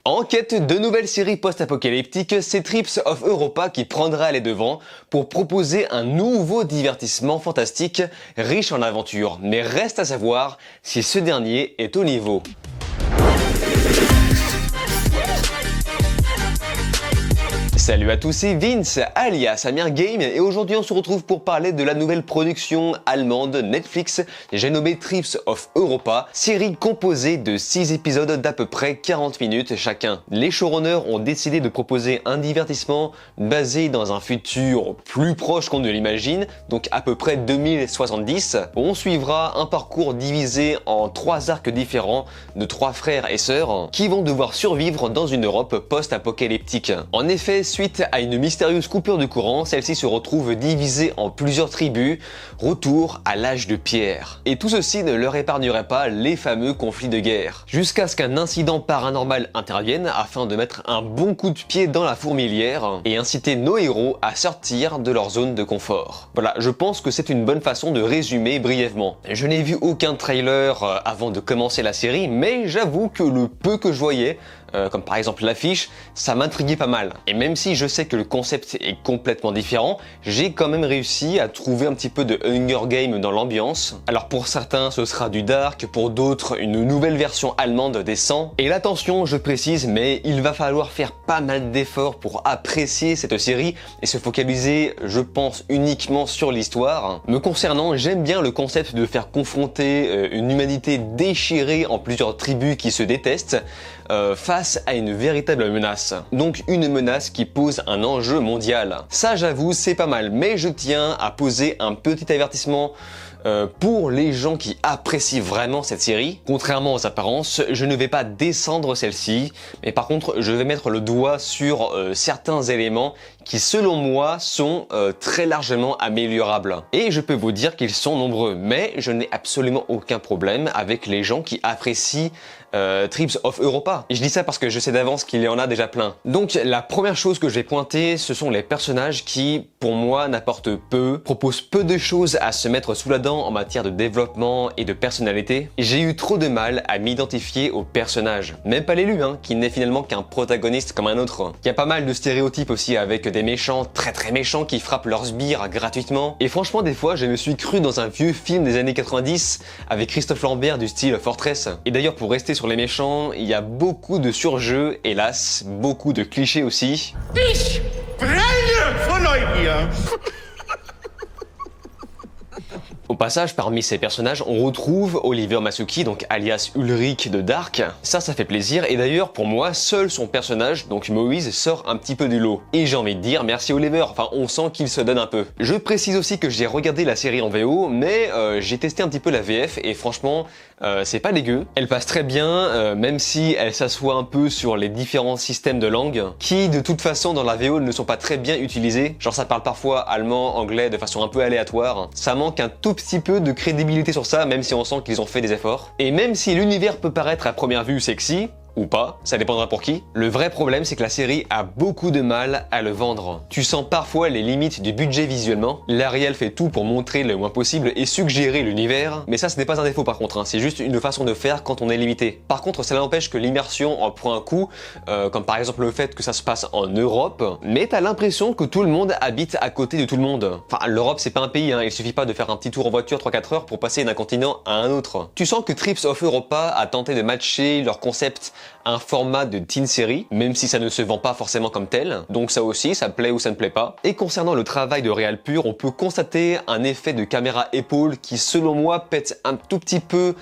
En quête de nouvelles séries post-apocalyptiques, c'est Trips of Europa qui prendra les devants pour proposer un nouveau divertissement fantastique riche en aventures. Mais reste à savoir si ce dernier est au niveau. Salut à tous, c'est Vince, alias Amir Game, et aujourd'hui on se retrouve pour parler de la nouvelle production allemande Netflix, j'ai nommé Trips of Europa, série composée de 6 épisodes d'à peu près 40 minutes chacun. Les showrunners ont décidé de proposer un divertissement basé dans un futur plus proche qu'on ne l'imagine, donc à peu près 2070. On suivra un parcours divisé en 3 arcs différents de 3 frères et sœurs qui vont devoir survivre dans une Europe post-apocalyptique. En effet, suite à une mystérieuse coupure de courant, celle-ci se retrouve divisée en plusieurs tribus, retour à l'âge de pierre. Et tout ceci ne leur épargnerait pas les fameux conflits de guerre. Jusqu'à ce qu'un incident paranormal intervienne afin de mettre un bon coup de pied dans la fourmilière et inciter nos héros à sortir de leur zone de confort. Voilà, je pense que c'est une bonne façon de résumer brièvement. Je n'ai vu aucun trailer avant de commencer la série, mais j'avoue que le peu que je voyais, comme par exemple l'affiche, ça m'intriguait pas mal. Et même si je sais que le concept est complètement différent, j'ai quand même réussi à trouver un petit peu de Hunger Games dans l'ambiance. Alors pour certains ce sera du dark, pour d'autres une nouvelle version allemande des 100. Et l'attention, je précise, mais il va falloir faire pas mal d'efforts pour apprécier cette série et se focaliser, je pense, uniquement sur l'histoire. Me concernant, j'aime bien le concept de faire confronter une humanité déchirée en plusieurs tribus qui se détestent face à une véritable menace. Donc une menace qui pose un enjeu mondial. Ça j'avoue c'est pas mal, mais je tiens à poser un petit avertissement pour les gens qui apprécient vraiment cette série. Contrairement aux apparences, je ne vais pas descendre celle-ci, mais par contre je vais mettre le doigt sur certains éléments qui selon moi sont très largement améliorables. Et je peux vous dire qu'ils sont nombreux, mais je n'ai absolument aucun problème avec les gens qui apprécient Trips of Europa. Et je dis ça parce que je sais d'avance qu'il y en a déjà plein. Donc la première chose que je vais pointer, ce sont les personnages qui, pour moi, n'apportent peu, proposent peu de choses à se mettre sous la dent en matière de développement et de personnalité. J'ai eu trop de mal à m'identifier aux personnages. Même pas l'élu, qui n'est finalement qu'un protagoniste comme un autre. Il y a pas mal de stéréotypes aussi avec des méchants très méchants qui frappent leurs sbires gratuitement. Et franchement, des fois, je me suis cru dans un vieux film des années 90 avec Christophe Lambert du style Fortress. Et d'ailleurs, pour rester sur les méchants, il y a beaucoup de surjeux, hélas, beaucoup de clichés aussi. Ich brenne vor Neugier. Au passage, parmi ces personnages, on retrouve Oliver Masuki, donc alias Ulrich de Dark. Ça fait plaisir, et d'ailleurs, pour moi, seul son personnage, donc Moïse, sort un petit peu du lot. Et j'ai envie de dire merci Oliver, enfin on sent qu'il se donne un peu. Je précise aussi que j'ai regardé la série en VO, mais j'ai testé un petit peu la VF, et franchement, c'est pas dégueu. Elle passe très bien, même si elle s'assoit un peu sur les différents systèmes de langue, qui de toute façon dans la VO ne sont pas très bien utilisés. Genre ça parle parfois allemand, anglais, de façon un peu aléatoire. Ça manque un tout petit peu de crédibilité sur ça, même si on sent qu'ils ont fait des efforts. Et même si l'univers peut paraître à première vue sexy, ou pas, ça dépendra pour qui. Le vrai problème, c'est que la série a beaucoup de mal à le vendre. Tu sens parfois les limites du budget visuellement. L'Ariel fait tout pour montrer le moins possible et suggérer l'univers, mais ça ce n'est pas un défaut par contre, c'est juste une façon de faire quand on est limité. Par contre, ça n'empêche que l'immersion en prend un coup, comme par exemple le fait que ça se passe en Europe, mais t'as l'impression que tout le monde habite à côté de tout le monde. Enfin, l'Europe c'est pas un pays, il suffit pas de faire un petit tour en voiture 3-4 heures pour passer d'un continent à un autre. Tu sens que Trips of Europa a tenté de matcher leur concept un format de teen série, même si ça ne se vend pas forcément comme tel. Donc ça aussi, ça plaît ou ça ne plaît pas. Et concernant le travail de réal pur, on peut constater un effet de caméra épaule qui, selon moi, pète un tout petit peu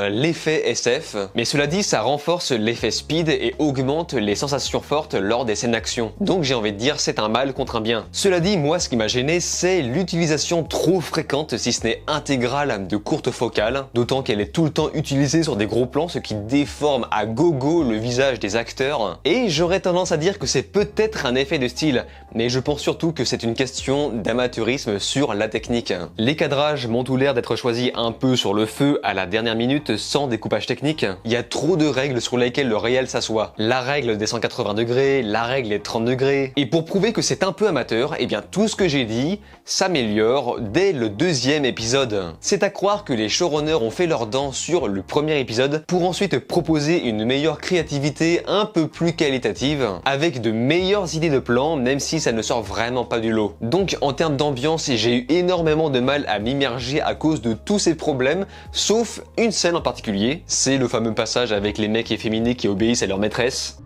l'effet SF. Mais cela dit, ça renforce l'effet speed et augmente les sensations fortes lors des scènes d'action. Donc j'ai envie de dire, c'est un mal contre un bien. Cela dit, moi, ce qui m'a gêné, c'est l'utilisation trop fréquente, si ce n'est intégrale, de courtes focales. D'autant qu'elle est tout le temps utilisée sur des gros plans, ce qui déforme à gogo le visage des acteurs. Et j'aurais tendance à dire que c'est peut-être un effet de style, mais je pense surtout que c'est une question d'amateurisme sur la technique. Les cadrages m'ont tout l'air d'être choisis un peu sur le feu à la dernière minute, sans découpage technique. Il y a trop de règles sur lesquelles le réel s'assoit. La règle des 180 degrés, la règle des 30 degrés. Et pour prouver que c'est un peu amateur, eh bien tout ce que j'ai dit s'améliore dès le 2e épisode. C'est à croire que les showrunners ont fait leurs dents sur le premier épisode pour ensuite proposer une meilleure meilleure créativité un peu plus qualitative, avec de meilleures idées de plans, même si ça ne sort vraiment pas du lot. Donc en termes d'ambiance, j'ai eu énormément de mal à m'immerger à cause de tous ces problèmes, sauf une scène en particulier, c'est le fameux passage avec les mecs efféminés qui obéissent à leur maîtresse.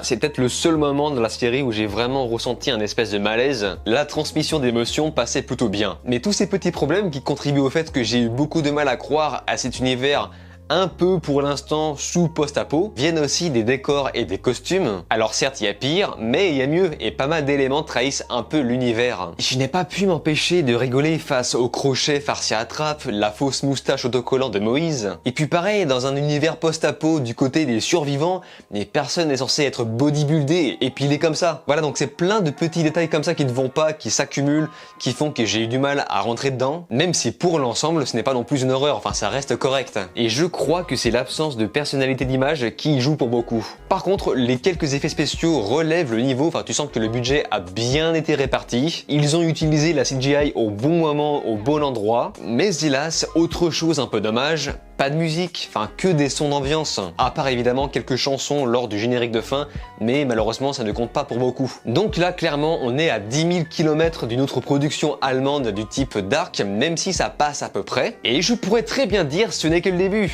C'est peut-être le seul moment dans la série où j'ai vraiment ressenti un espèce de malaise. La transmission d'émotions passait plutôt bien. Mais tous ces petits problèmes qui contribuent au fait que j'ai eu beaucoup de mal à croire à cet univers un peu pour l'instant sous post-apo, viennent aussi des décors et des costumes. Alors certes il y a pire, mais il y a mieux et pas mal d'éléments trahissent un peu l'univers. Je n'ai pas pu m'empêcher de rigoler face au crochet farci à trappe, la fausse moustache autocollant de Moïse. Et puis pareil, dans un univers post-apo du côté des survivants, mais personne n'est censé être bodybuildé et épilé comme ça. Voilà, donc c'est plein de petits détails comme ça qui ne vont pas, qui s'accumulent, qui font que j'ai eu du mal à rentrer dedans, même si pour l'ensemble ce n'est pas non plus une horreur, enfin ça reste correct. Et je crois que c'est l'absence de personnalité d'image qui y joue pour beaucoup. Par contre, les quelques effets spéciaux relèvent le niveau, enfin tu sens que le budget a bien été réparti. Ils ont utilisé la CGI au bon moment, au bon endroit, mais hélas, autre chose un peu dommage, pas de musique, enfin que des sons d'ambiance, à part évidemment quelques chansons lors du générique de fin, mais malheureusement ça ne compte pas pour beaucoup. Donc là clairement on est à 10 000 km d'une autre production allemande du type Dark, même si ça passe à peu près, et je pourrais très bien dire ce n'est que le début.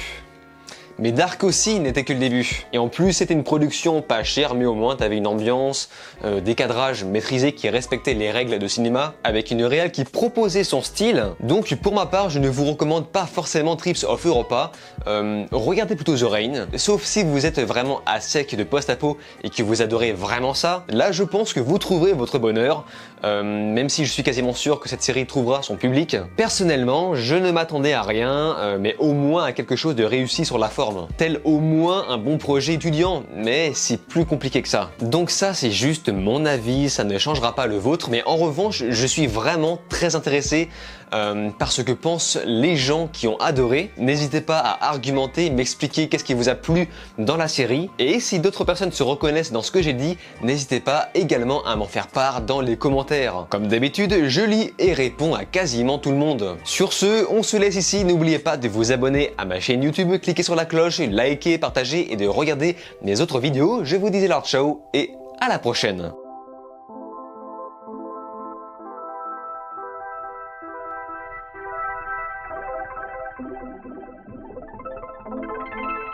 Mais Dark aussi n'était que le début. Et en plus c'était une production pas chère, mais au moins t'avais une ambiance, des cadrages maîtrisés qui respectaient les règles de cinéma, avec une réal qui proposait son style. Donc pour ma part je ne vous recommande pas forcément Trips of Europa, regardez plutôt The Rain, sauf si vous êtes vraiment à sec de post-apo et que vous adorez vraiment ça, là je pense que vous trouverez votre bonheur, même si je suis quasiment sûr que cette série trouvera son public. Personnellement je ne m'attendais à rien, mais au moins à quelque chose de réussi sur la forme. Tel au moins un bon projet étudiant, mais c'est plus compliqué que ça. Donc ça c'est juste mon avis, ça ne changera pas le vôtre, mais en revanche je suis vraiment très intéressé par ce que pensent les gens qui ont adoré. N'hésitez pas à argumenter, m'expliquer qu'est-ce qui vous a plu dans la série, et si d'autres personnes se reconnaissent dans ce que j'ai dit, n'hésitez pas également à m'en faire part dans les commentaires. Comme d'habitude, je lis et réponds à quasiment tout le monde. Sur ce, on se laisse ici, n'oubliez pas de vous abonner à ma chaîne YouTube, cliquez sur la cloche, likez, partagez et de regarder mes autres vidéos. Je vous dis alors ciao et à la prochaine.